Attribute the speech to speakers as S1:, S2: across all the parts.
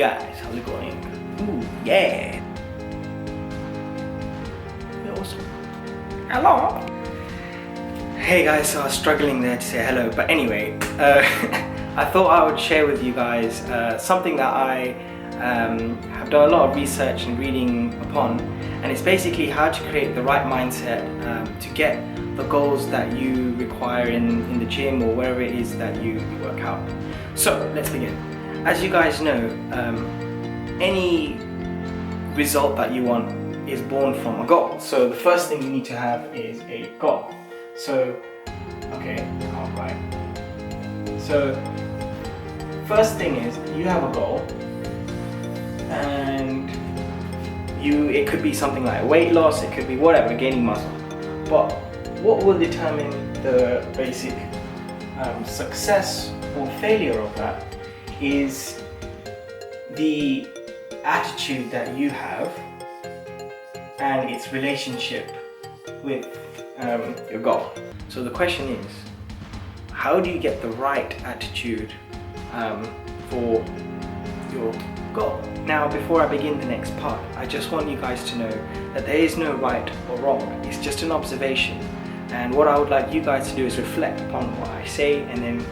S1: guys, how's it going? Ooh, yeah. Awesome. Hello. Hey guys, so I was struggling there to say hello, but anyway, I thought I would share with you guys something that I have done a lot of research and reading upon, and it's basically how to create the right mindset to get the goals that you require in the gym or wherever it is that you work out. So let's begin. As you guys know, any result that you want is born from a goal. So the first thing you need to have is a goal. So, okay, all right. So, first thing is you have a goal, and it could be something like weight loss, it could be whatever, gaining muscle. But what will determine the basic success or failure of that is the attitude that you have and its relationship with your goal. So the question is, how do you get the right attitude for your goal? Now, before I begin the next part, I just want you guys to know that there is no right or wrong. It's just an observation. And what I would like you guys to do is reflect upon what I say and then,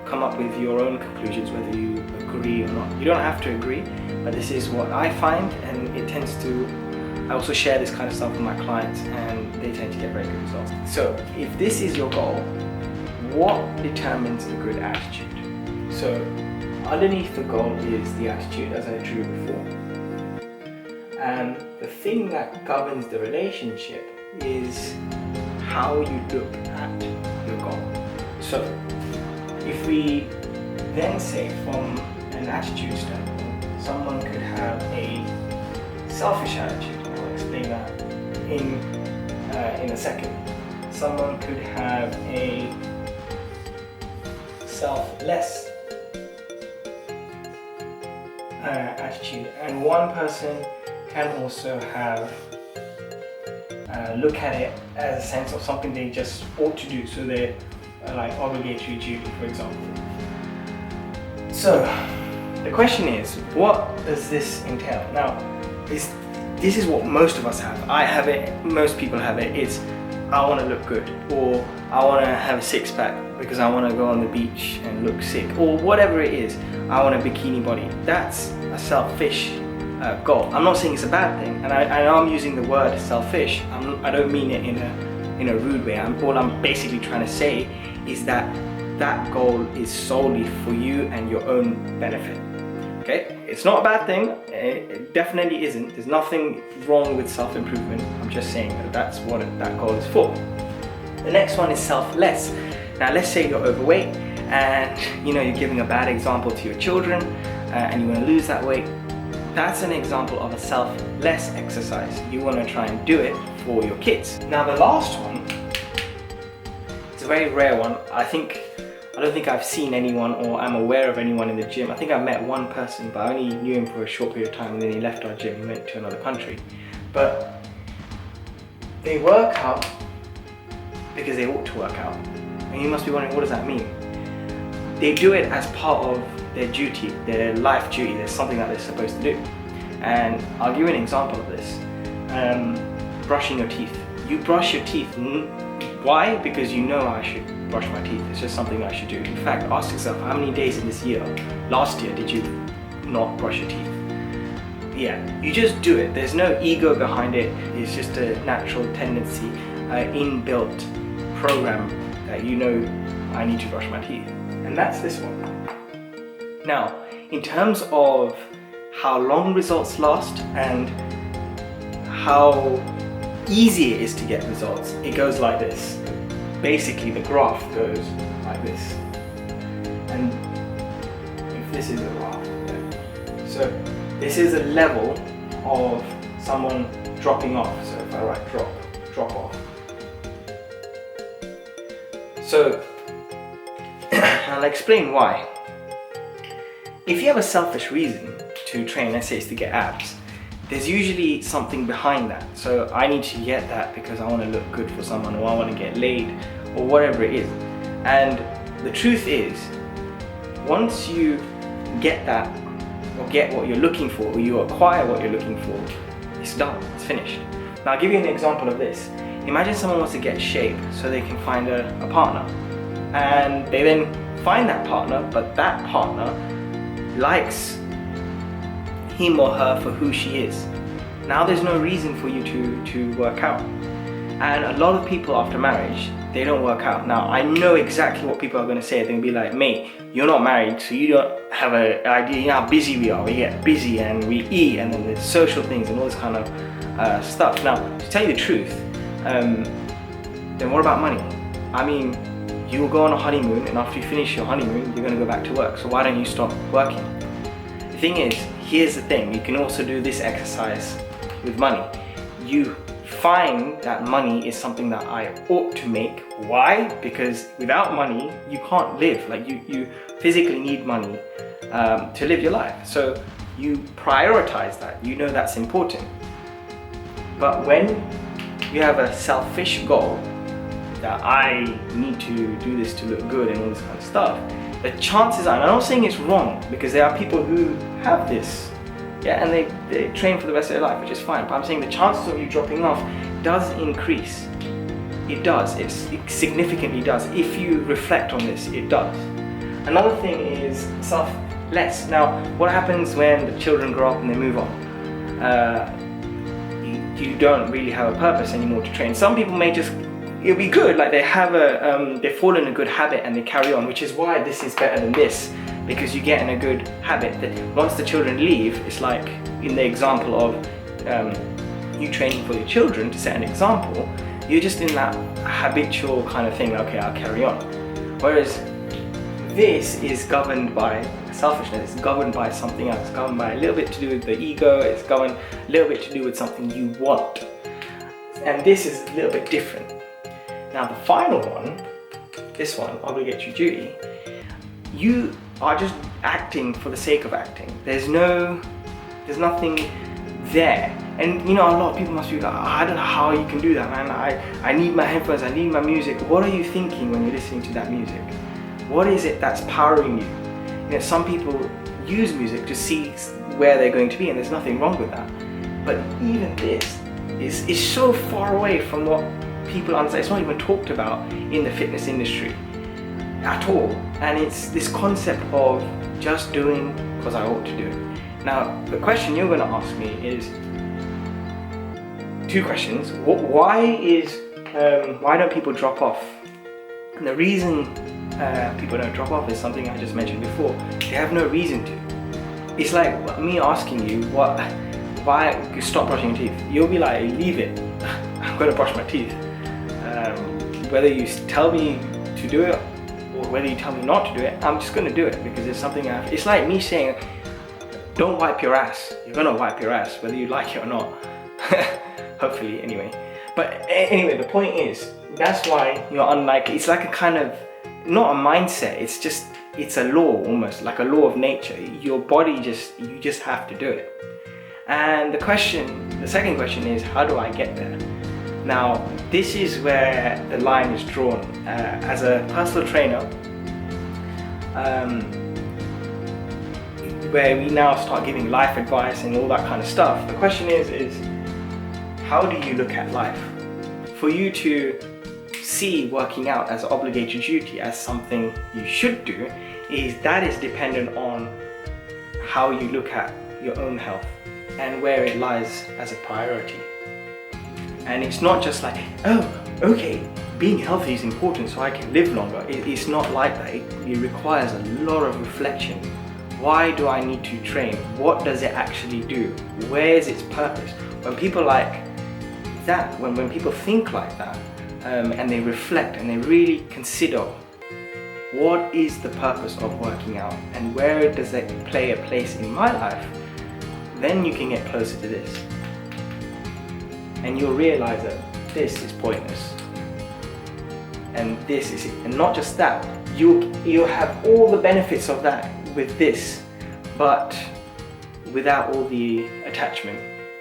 S1: come up with your own conclusions, whether you agree or not. You don't have to agree, but this is what I find, and it tends to, I also share this kind of stuff with my clients and they tend to get very good results. So if this is your goal, what determines a good attitude? So underneath the goal is the attitude, as I drew before. And the thing that governs the relationship is how you look at your goal. So if we then say from an attitude standpoint, someone could have a selfish attitude. I'll explain that in a second. Someone could have a selfless attitude, and one person can also have look at it as a sense of something they just ought to do, so they're like obligatory duty, for example. So the question is, what does this entail? Now, this is what most of us have. I have it, most people have it. It's, I want to look good, or I want to have a six-pack because I want to go on the beach and look sick, or whatever it is. I want a bikini body. That's a selfish goal. I'm not saying it's a bad thing, and I know I'm using the word selfish. I don't mean it in a rude way. All I'm basically trying to say is that that goal is solely for you and your own benefit. Okay? It's not a bad thing. It definitely isn't. There's nothing wrong with self-improvement. I'm just saying that that's what that goal is for. The next one is selfless. Now, let's say you're overweight and you're giving a bad example to your children and you want to lose that weight. That's an example of a selfless exercise. You want to try and do it for your kids. Now, the last one, it's a very rare one. I don't think I've seen anyone, or I'm aware of anyone in the gym. I think I met one person, but I only knew him for a short period of time, and then he left our gym. He went to another country. But they work out because they ought to work out. And you must be wondering, what does that mean? They do it as part of their duty, their life duty. There's something that they're supposed to do. And I'll give you an example of this. Brushing your teeth. You brush your teeth. Why? Because you know I should brush my teeth. It's just something I should do. In fact, ask yourself, how many days in this year, last year, did you not brush your teeth? Yeah, you just do it. There's no ego behind it. It's just a natural tendency, inbuilt program that I need to brush my teeth. And that's this one. Now, in terms of how long results last and how easy it is to get results, it goes like this. Basically, the graph goes like this. And if this is a graph, so this is a level of someone dropping off. So if I write drop off. So I'll explain why. If you have a selfish reason to train, let's say it's to get abs, there's usually something behind that. So I need to get that because I want to look good for someone, or I want to get laid, or whatever it is. And the truth is, once you get that or get what you're looking for, or you acquire what you're looking for, it's done, it's finished. Now I'll give you an example of this. Imagine someone wants to get shape so they can find a partner, and they then find that partner, but that partner likes him or her for who she is. Now there's no reason for you to work out. And a lot of people after marriage, they don't work out. Now I know exactly what people are going to say. They're going to be like, mate, you're not married, so you don't have an idea. You know how busy we are. We get busy and we eat, and then there's social things and all this kind of stuff. Now, to tell you the truth, then what about money? I mean, you will go on a honeymoon, and after you finish your honeymoon, you're going to go back to work. So why don't you stop working? The thing is, here's the thing. You can also do this exercise with money. You find that money is something that I ought to make. Why? Because without money, you can't live. Like you physically need money to live your life. So you prioritize that. You know that's important. But when you have a selfish goal, that I need to do this to look good and all this kind of stuff, the chances are, and I'm not saying it's wrong, because there are people who have this, yeah, and they train for the rest of their life, which is fine, but I'm saying the chances of you dropping off does increase. It does, it significantly does. If you reflect on this, it does. Another thing is selfless. Now, what happens when the children grow up and they move on? You don't really have a purpose anymore to train. Some people may just, it'll be good, like they have they fall in a good habit and they carry on, which is why this is better than this, because you get in a good habit that once the children leave, it's like in the example of you training for your children to set an example, you're just in that habitual kind of thing, okay, I'll carry on. Whereas this is governed by selfishness, it's governed by something else, it's governed by a little bit to do with the ego, it's governed a little bit to do with something you want. And this is a little bit different. Now the final one, this one, obligatory duty, you are just acting for the sake of acting. There's nothing there. And you know, a lot of people must be like, I don't know how you can do that, man. I need my headphones, I need my music. What are you thinking when you're listening to that music? What is it that's powering you? You know, some people use music to see where they're going to be, and there's nothing wrong with that. But even this is so far away from what people understand. It's not even talked about in the fitness industry at all. And it's this concept of just doing because I ought to do it. Now, the question you're going to ask me is two questions. Why don't people drop off? And the reason people don't drop off is something I just mentioned before. They have no reason to. It's like me asking you why you stop brushing your teeth. You'll be like, leave it. I'm going to brush my teeth. Whether you tell me to do it or whether you tell me not to do it, I'm just going to do it because it's something it's like me saying, don't wipe your ass. You're going to wipe your ass whether you like it or not. Hopefully, anyway. But anyway, the point is, that's why you're unlikely. It's like a kind of, not a mindset, it's a law almost, like a law of nature. Your body you just have to do it. And the second question is, how do I get there? Now, this is where the line is drawn. As a personal trainer, where we now start giving life advice and all that kind of stuff, the question is how do you look at life? For you to see working out as an obligatory duty, as something you should do, that is dependent on how you look at your own health and where it lies as a priority. And it's not just like, oh, okay, being healthy is important so I can live longer. It's not like that. It requires a lot of reflection. Why do I need to train? What does it actually do? Where is its purpose? When people like that, when people think like that, and they reflect and they really consider what is the purpose of working out and where does it play a place in my life, then you can get closer to this. And you'll realize that this is pointless. And this is it. And not just that, you'll have all the benefits of that with this, but without all the attachment.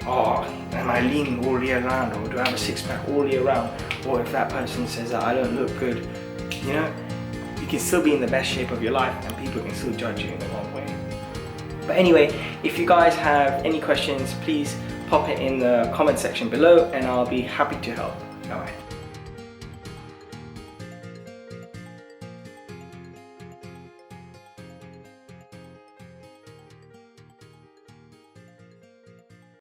S1: Oh, am I leaning all year round, or do I have a six-pack all year round? Or if that person says that I don't look good, you know, you can still be in the best shape of your life and people can still judge you in the wrong way. But anyway, if you guys have any questions, please pop it in the comment section below and I'll be happy to help. Alright.